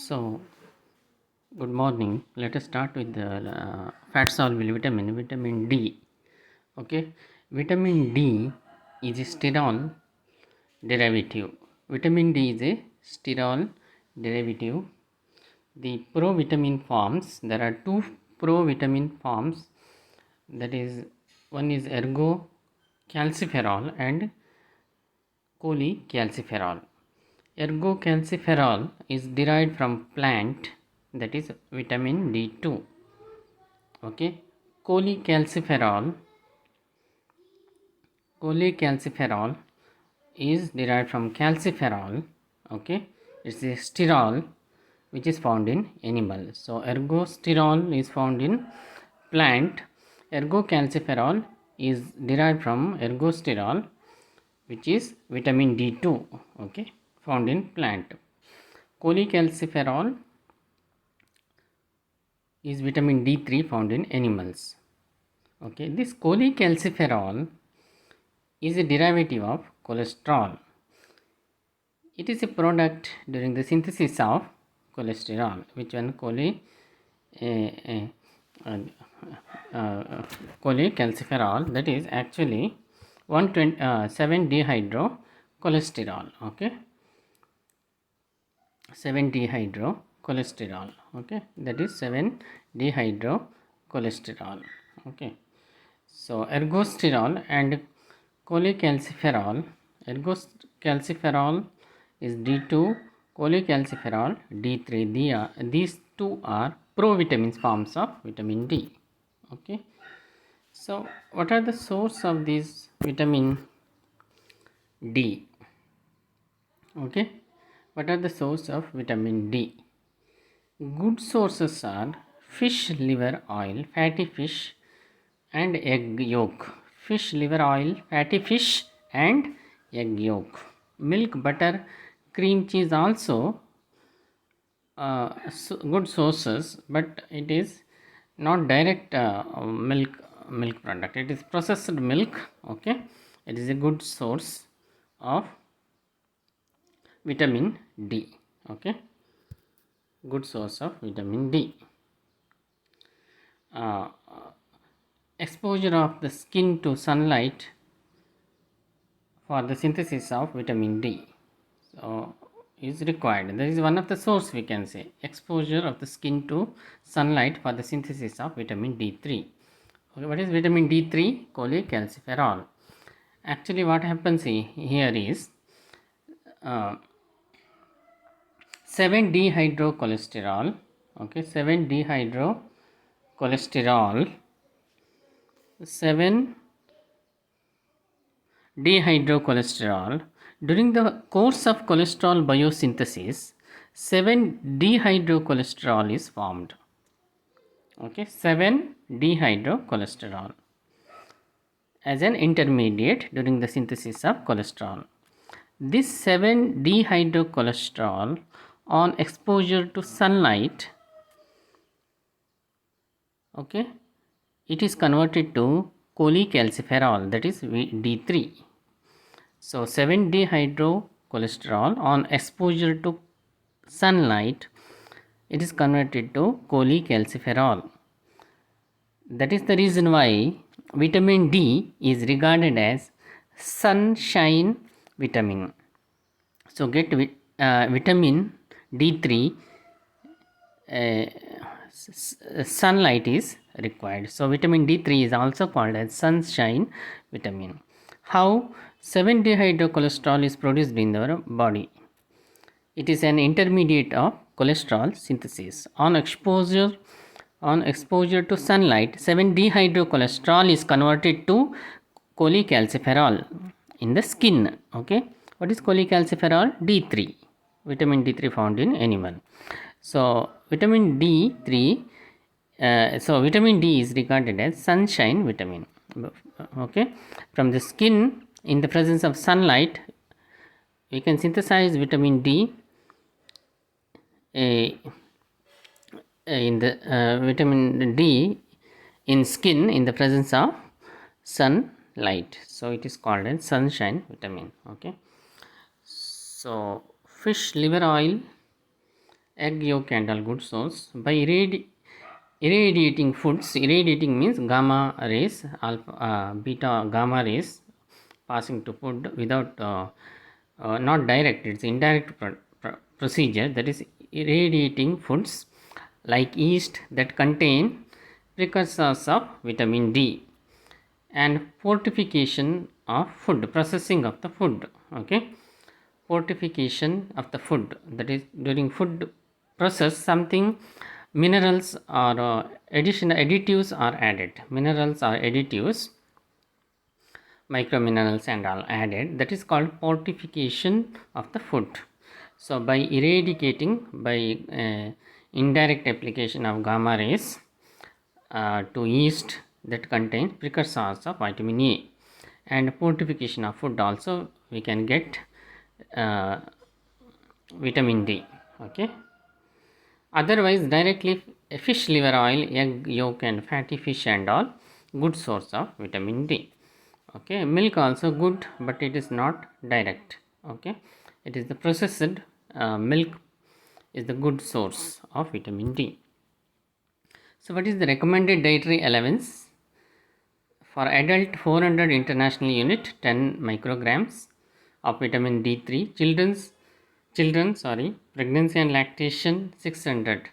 So, good morning. Let us start with the fat soluble vitamin D. Okay, vitamin D is a sterol derivative. Vitamin D is a sterol derivative. The provitamin forms, there are two provitamin forms, that is, one is ergocalciferol and cholecalciferol. Ergocalciferol is derived from plant, that is vitamin D2. Okay, cholecalciferol is derived from calciferol. Okay, it's a sterol which is found in animal. So ergosterol is found in plant. Ergocalciferol is derived from ergosterol, which is vitamin D2. Okay, found in plant. Cholecalciferol is vitamin D3 found in animals. Okay, this cholecalciferol is a derivative of cholesterol. It is a product during the synthesis of cholesterol. Which one? Cholecalciferol, that is actually 7-dehydrocholesterol. Okay, 7-dehydrocholesterol. Okay, that is 7-dehydrocholesterol. Okay, so ergosterol and cholecalciferol. Ergocalciferol is D2, cholecalciferol D3. These two are provitamins forms of vitamin D. Okay, so what are the source of this vitamin D? Okay, what are the source of vitamin D? Good sources are fish liver oil, fatty fish, and egg yolk. Fish liver oil, fatty fish, and egg yolk. Milk, butter, cream cheese also good sources, but it is not direct milk product. It is processed milk. Okay, it is a good source of vitamin D. Okay, good source of vitamin D. Exposure of the skin to sunlight for the synthesis of vitamin D is required. That is one of the source, we can say. Exposure of the skin to sunlight for the synthesis of vitamin D3. Okay, what is vitamin D3? Cholecalciferol. Actually, what happens here is 7-dehydrocholesterol. Okay, 7-dehydrocholesterol. 7-dehydrocholesterol. During the course of cholesterol biosynthesis, 7-dehydrocholesterol is formed. Okay, 7-dehydrocholesterol as an intermediate during the synthesis of cholesterol. This 7-dehydrocholesterol on exposure to sunlight, okay, it is converted to cholecalciferol, that is D3. So 7-dehydrocholesterol on exposure to sunlight, it is converted to cholecalciferol. That is the reason why vitamin D is regarded as sunshine vitamin. So get vitamin D3, sunlight is required. So vitamin D3 is also called as sunshine vitamin. How 7-dehydrocholesterol is produced in our body? It is an intermediate of cholesterol synthesis. On exposure to sunlight, 7-dehydrocholesterol is converted to cholecalciferol in the skin. Okay, what is cholecalciferol? D3, vitamin D3 found in animal. So vitamin D3, vitamin D is regarded as sunshine vitamin. Okay, from the skin, in the presence of sunlight, we can synthesize vitamin D in the vitamin D in skin in the presence of sunlight. So it is called as sunshine vitamin. Okay, so fish liver oil egg yolk and all good source. By irradiating foods, irradiating means gamma rays, alpha, beta, gamma rays passing to food without not direct, it's indirect procedure, that is irradiating foods like yeast that contain precursors of vitamin D, and fortification of food, processing of the food. Okay, fortification of the food, that is during food process something minerals or additional additives are added, minerals or additives, microminerals and all added, that is called fortification of the food. So by eradicating, by indirect application of gamma rays to yeast that contain precursors of vitamin A, and fortification of food also we can get uh, vitamin D. Okay, otherwise directly fish liver oil, egg yolk and fatty fish and all good source of vitamin D. Okay, milk also good, but it is not direct. Okay, it is the processed milk is the good source of vitamin D. So what is the recommended dietary allowance? For adult 400 international unit, 10 micrograms of vitamin D3. Children, pregnancy and lactation 600,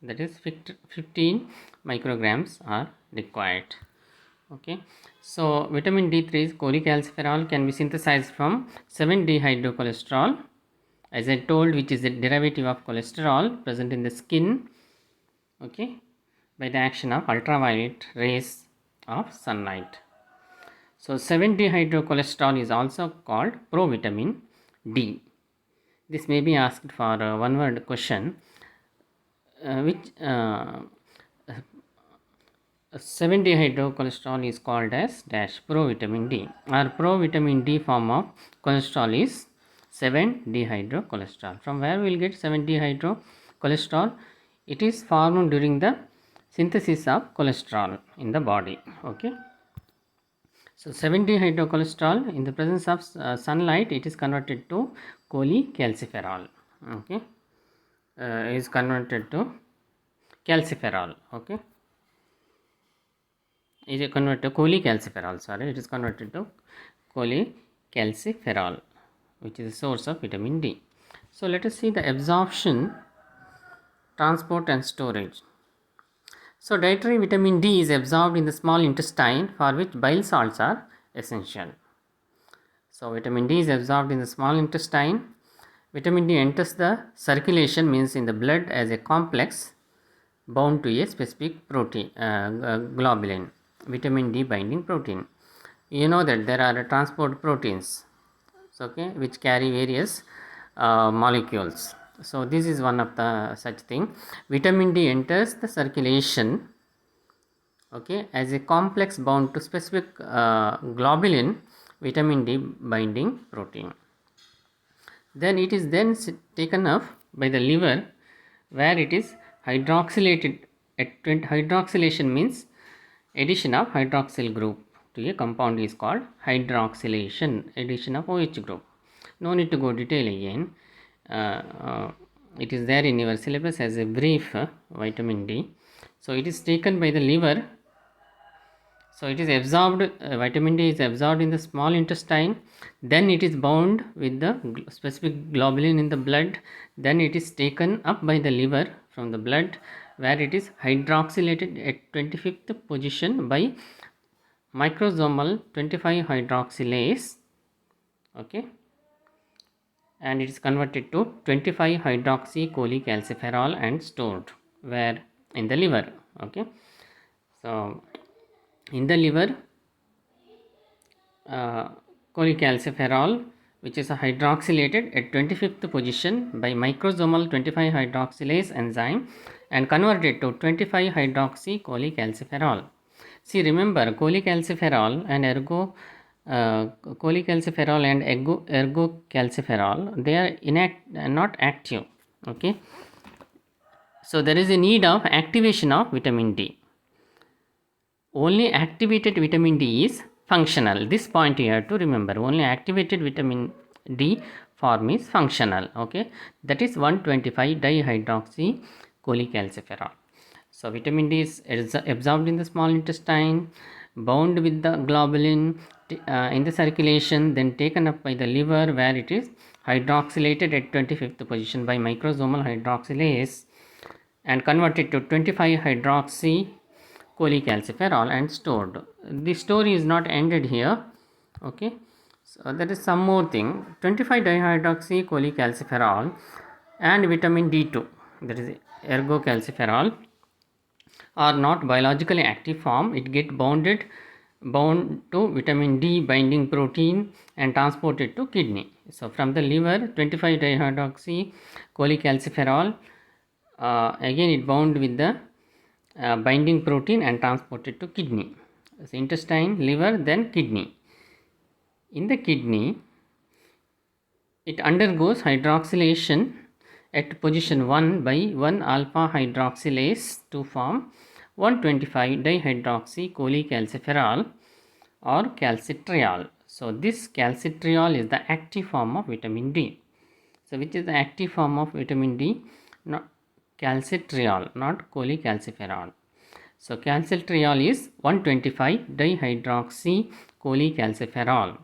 that is 15 micrograms are required. Okay, so vitamin D3 is cholecalciferol, can be synthesized from 7-dehydrocholesterol, as I told, which is a derivative of cholesterol present in the skin. Okay, by the action of ultraviolet rays of sunlight. So 7-dehydrocholesterol is also called provitamin D. This may be asked for a one word question, which 7-dehydrocholesterol is called as dash provitamin D, or provitamin D form of cholesterol is 7-dehydrocholesterol. From where we will get 7-dehydrocholesterol? It is formed during the synthesis of cholesterol in the body. Okay, so 7-dehydrocholesterol in the presence of sunlight, it is converted to cholecalciferol. Okay, is converted to calciferol. Okay, is converted to cholecalciferol. Sorry, it is converted to cholecalciferol, which is a source of vitamin D. So let us see the absorption, transport and storage. So dietary vitamin D is absorbed in the small intestine, for which bile salts are essential. So vitamin D is absorbed in the small intestine. Vitamin D enters the circulation, means in the blood, as a complex bound to a specific protein, globulin, vitamin D binding protein. You know that there are transport proteins, okay, which carry various molecules. So this is one of the such thing. Vitamin D enters the circulation, okay, as a complex bound to specific globulin, vitamin D binding protein. Then it is then taken up by the liver, where it is hydroxylated at hydroxylation means addition of hydroxyl group to a compound is called hydroxylation, addition of OH group. No need to go detail again. It is there in your syllabus as a brief, vitamin D. So it is taken by the liver. So it is absorbed, vitamin D is absorbed in the small intestine, then it is bound with the specific globulin in the blood, then it is taken up by the liver from the blood, where it is hydroxylated at 25th position by microsomal 25 hydroxylase. Okay, and it is converted to 25 hydroxy cholecalciferol and stored where in the liver. Okay, so in the liver, cholecalciferol, which is hydroxylated at 25th position by microsomal 25 hydroxylase enzyme and converted to 25 hydroxy cholecalciferol. See, remember, cholecalciferol and cholecalciferol and ergocalciferol, they are not active. Okay, so there is a need of activation of vitamin D. Only activated vitamin D is functional. This point you have to remember. Only activated vitamin D form is functional. Okay, that is 125 dihydroxy cholecalciferol. So vitamin D is absorbed in the small intestine, bound with the globulin in the circulation, then taken up by the liver, where it is hydroxylated at 25th position by microsomal hydroxylase and converted to 25 hydroxy cholecalciferol and stored. The story is not ended here. Okay, so there is some more thing. 25 dihydroxy cholecalciferol and vitamin D2, that is ergocalciferol, are not biologically active form. It get bound to vitamin D binding protein and transported to kidney. So from the liver, 25 dihydroxy cholecalciferol, again it bound with the binding protein and transported to kidney. So intestine, liver, then kidney. In the kidney, it undergoes hydroxylation at position 1 by 1 alpha hydroxylase to form 125 dihydroxy cholecalciferol or calcitriol. So this calcitriol is the active form of vitamin D. So which is the active form of vitamin D? Not calcitriol, not cholecalciferol. So calcitriol is 125 dihydroxy cholecalciferol.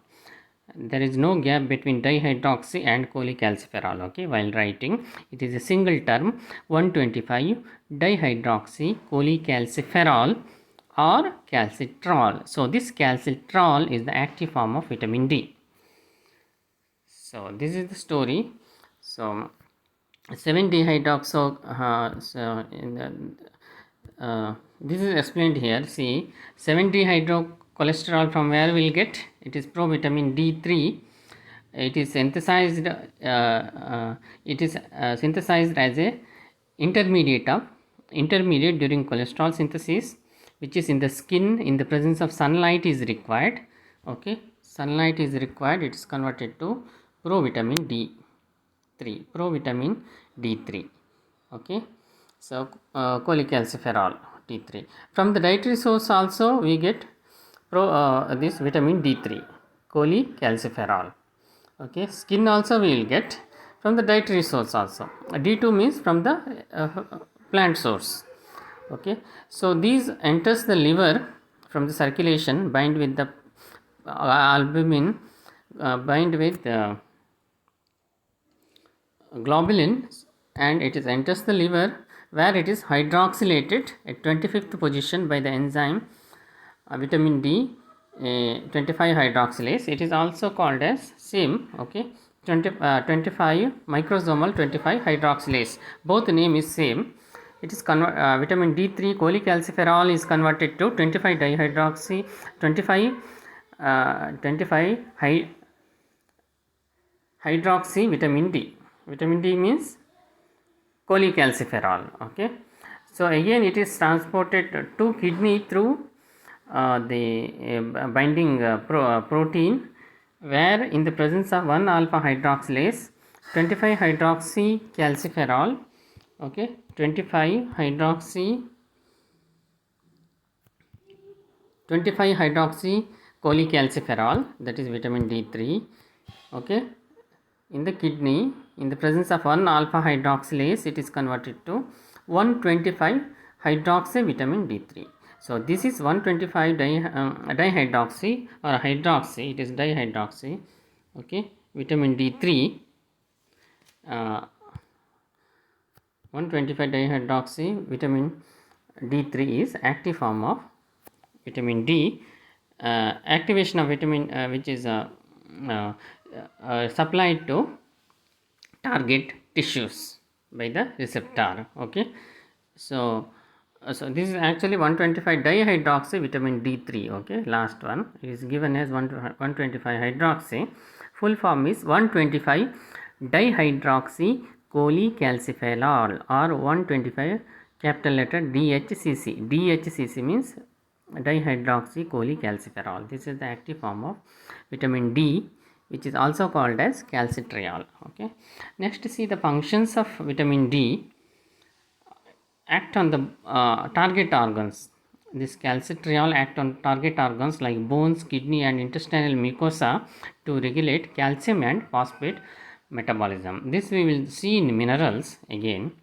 There is no gap between dihydroxy and cholecalciferol. Okay, while writing, it is a single term, 125 dihydroxy cholecalciferol or calcitriol. So this calcitriol is the active form of vitamin D. So this is the story. So 7-dihydroxy, this is explained here. See, 7-dihydrocholesterol from where we will get? It is provitamin D3. It is synthesized. Synthesized as a intermediate during cholesterol synthesis, which is in the skin. In the presence of sunlight is required. Okay, sunlight is required. It is converted to provitamin D3. Okay, so cholecalciferol D3. From the dietary source also we get this vitamin D3, cholecalciferol. Okay, skin also we will get from the dietary source also. D2 means from the plant source. Okay, so these enters the liver from the circulation, bind with the albumin, bind with globulin, and it is enters the liver, where it is hydroxylated at 25th position by the enzyme vitamin D 25 hydroxylase. It is also called as same. Okay, 25 microsomal 25 hydroxylase. Both name is same. It is vitamin D3 cholecalciferol is converted to 25 dihydroxy 25 hydroxy vitamin D. Vitamin D means cholecalciferol. Okay, so again it is transported to kidney through the binding protein, where in the presence of 1 alpha hydroxylase, 25 hydroxy calciferol, okay, 25 hydroxy cholecalciferol, that is vitamin D3. Okay, in the kidney, in the presence of 1 alpha hydroxylase, it is converted to 125 hydroxy vitamin D3. So this is 125 dihydroxy or hydroxy, it is dihydroxy, okay, vitamin D3, 125 dihydroxy vitamin D3 is active form of vitamin D. Activation of vitamin which is supplied to target tissues by the receptor. Okay, so this is actually 125 dihydroxy vitamin D3. Okay, last one is given as 125 hydroxy. Full form is 125 dihydroxy cholecalciferol or 125 capital letter DHCC. DHCC means dihydroxy cholecalciferol. This is the active form of vitamin D, which is also called as calcitriol. Okay, next see the functions of vitamin D. Act on the target organs. This calcitriol act on target organs like bones, kidney and intestinal mucosa to regulate calcium and phosphate metabolism. This we will see in minerals again.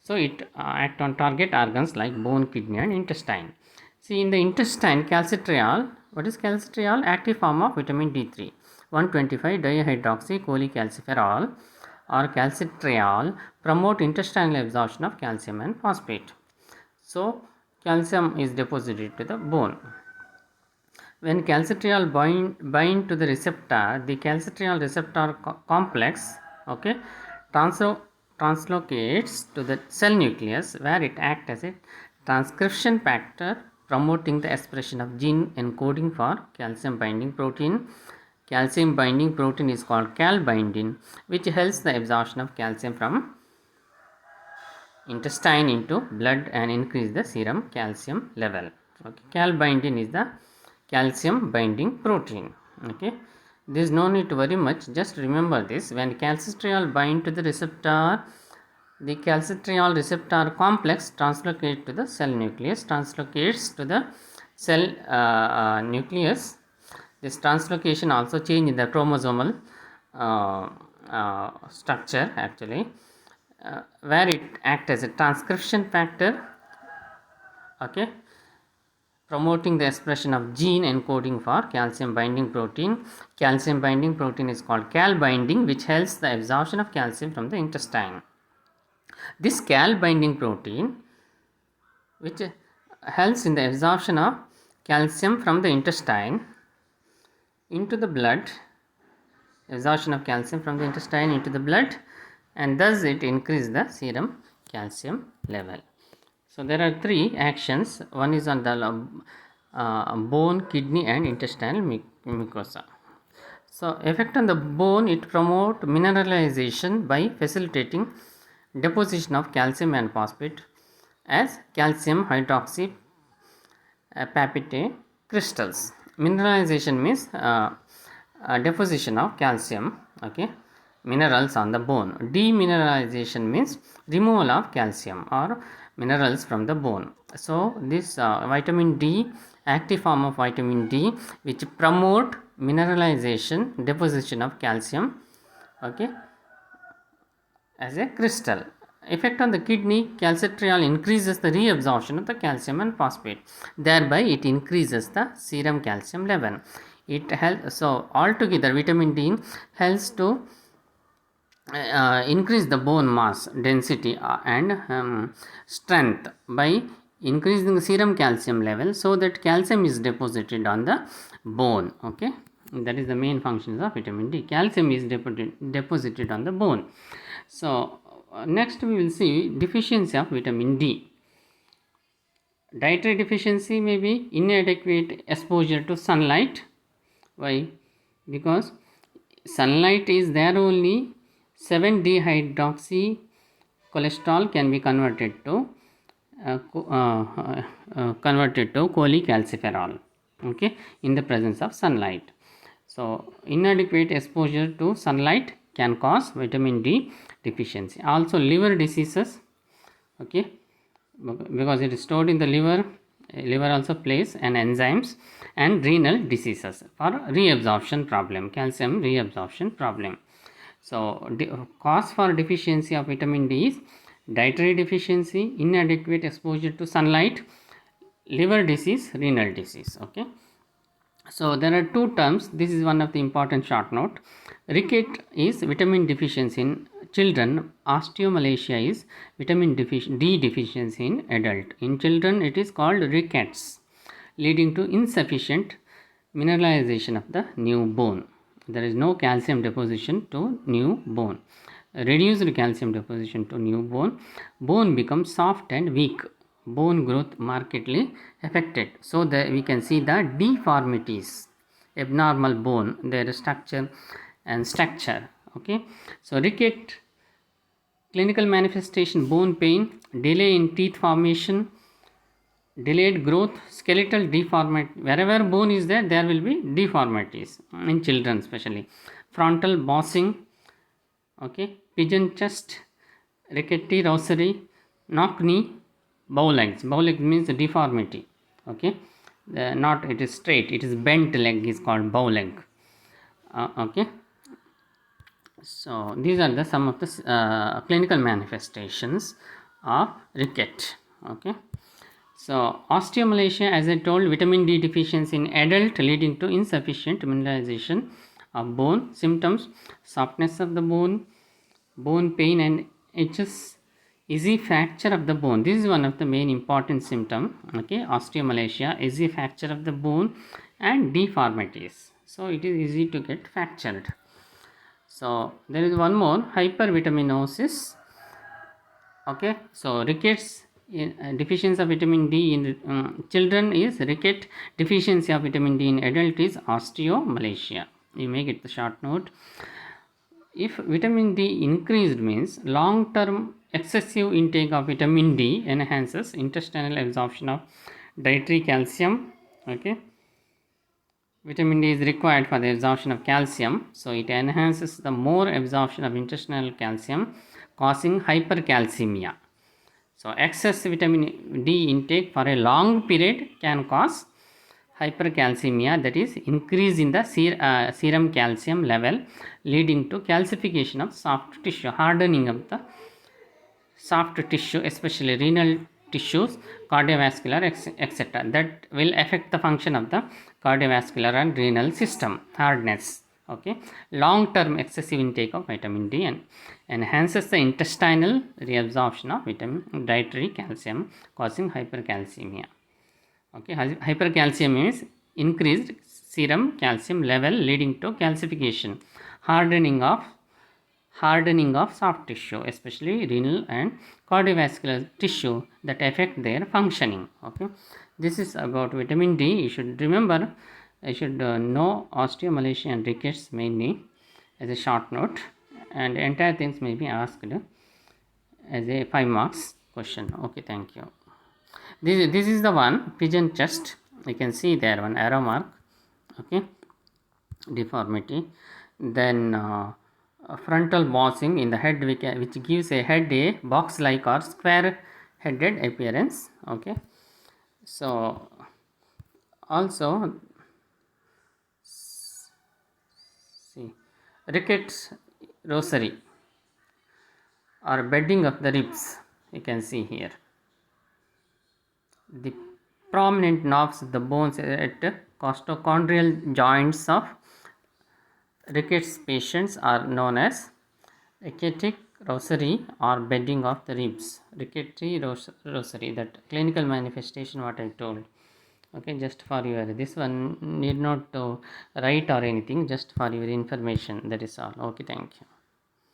So it act on target organs like bone, kidney and intestine. See, in the intestine, calcitriol, what is calcitriol? Active form of vitamin D3, 125 dihydroxycholecalciferol or calcitriol, promote intestinal absorption of calcium and phosphate. So calcium is deposited to the bone. When calcitriol bind to the receptor, the calcitriol receptor complex, okay, translocates to the cell nucleus, where it acts as a transcription factor, promoting the expression of gene encoding for calcium binding protein. Calcium binding protein is called calbindin, which helps the absorption of calcium from intestine into blood and increase the serum calcium level. Okay. Calbindin is the calcium binding protein. Okay, there is no need to worry much, just remember this. When calcitriol bind to the receptor, the calcitriol receptor complex translocates to the cell nucleus, nucleus. This translocation also change in the chromosomal structure actually, where it acts as a transcription factor, okay, promoting the expression of gene encoding for calcium binding protein. Calcium binding protein is called calbindin, which helps the absorption of calcium from the intestine. This calbinding protein, which helps in the absorption of calcium from the intestine into the blood, absorption of calcium from the intestine into the blood, and thus it increases the serum calcium level. So there are three actions. One is on the bone, kidney and intestinal mucosa. So effect on the bone, it promote mineralization by facilitating deposition of calcium and phosphate as calcium hydroxy papillate crystals. Mineralization means deposition of calcium, okay, minerals on the bone. Demineralization means removal of calcium or minerals from the bone. So this vitamin D, active form of vitamin D, which promote mineralization, deposition of calcium, okay, as a crystal. Effect on the kidney, calcitriol increases the reabsorption of the calcium and phosphate, thereby it increases the serum calcium level. It helps, so altogether vitamin D helps to increase the bone mass density and strength by increasing the serum calcium level, so that calcium is deposited on the bone. Okay, that is the main functions of vitamin D. Calcium is deposited on the bone. So next we will see deficiency of vitamin D. Dietary deficiency may be inadequate exposure to sunlight. Why? Because sunlight is there only, 7-dehydroxy cholesterol can be converted to cholecalciferol, okay, in the presence of sunlight. So inadequate exposure to sunlight can cause vitamin D deficiency. Also liver diseases, okay, because it is stored in the liver. Liver also plays an enzymes, and renal diseases for reabsorption problem, calcium reabsorption problem. So cause for deficiency of vitamin D is dietary deficiency, inadequate exposure to sunlight, liver disease, renal disease. Okay, so there are two terms. This is one of the important short note. Ricket is vitamin deficiency in children. Osteomalacia is vitamin D deficiency in adult. In children it is called rickets, leading to insufficient mineralization of the new bone. There is no calcium deposition to new bone. Reduced calcium deposition to new bone. Bone becomes soft and weak. Bone growth markedly affected. So that we can see the deformities, abnormal bone, their structure and structure. Okay. So ricket, clinical manifestation, bone pain, delay in teeth formation, delayed growth, skeletal deformity. Wherever bone is there, there will be deformities in children especially. Frontal bossing, okay, pigeon chest, rickety rosary, knock knee, bow legs. Bow legs means deformity, okay, not it is straight, it is bent leg is called bow leg, okay. So these are the some of the clinical manifestations of ricket. Okay. So osteomalacia, as I told, vitamin D deficiency in adult leading to insufficient mineralization of bone. Symptoms: softness of the bone pain and itches, easy fracture of the bone. This is one of the main important symptom. Okay, osteomalacia, easy fracture of the bone and deformities. So it is easy to get fractured. So there is one more, hypervitaminosis. Okay, so rickets deficiency of vitamin D in children is ricket, deficiency of vitamin D in adult is osteomalacia. You may get the short note. If vitamin D increased means long term excessive intake of vitamin D enhances intestinal absorption of dietary calcium. Okay, vitamin D is required for the absorption of calcium, so it enhances the more absorption of intestinal calcium, causing hypercalcemia. So excess vitamin D intake for a long period can cause hypercalcemia, that is increase in the serum calcium level, leading to calcification of soft tissue, hardening of the soft tissue, especially renal tissues, cardiovascular, etc. That will affect the function of the cardiovascular and renal system, hardness. Okay, long term excessive intake of vitamin D and enhances the intestinal reabsorption of vitamin dietary calcium, causing hypercalcemia. Okay, hypercalcemia means increased serum calcium level leading to calcification, hardening of soft tissue, especially renal and cardiovascular tissue, that affect their functioning. Okay, this is about vitamin D. You should remember, I should know osteomalacia and rickets mainly as a short note, and entire things may be asked as a 5 marks question. Okay, thank you. This is the one, pigeon chest. You can see there one arrow mark. Okay, deformity. Then frontal bossing in the head, which gives a head a box like or square headed appearance. Okay, so also see rickets rosary or bedding of the ribs. You can see here the prominent knobs of the bones at costochondrial joints of rickets patients are known as rickety rosary or bedding of the ribs. Rickety rosary, that clinical manifestation what I told. Okay, just for your, this one need not to write or anything, just for your information, that is all. Okay, thank you.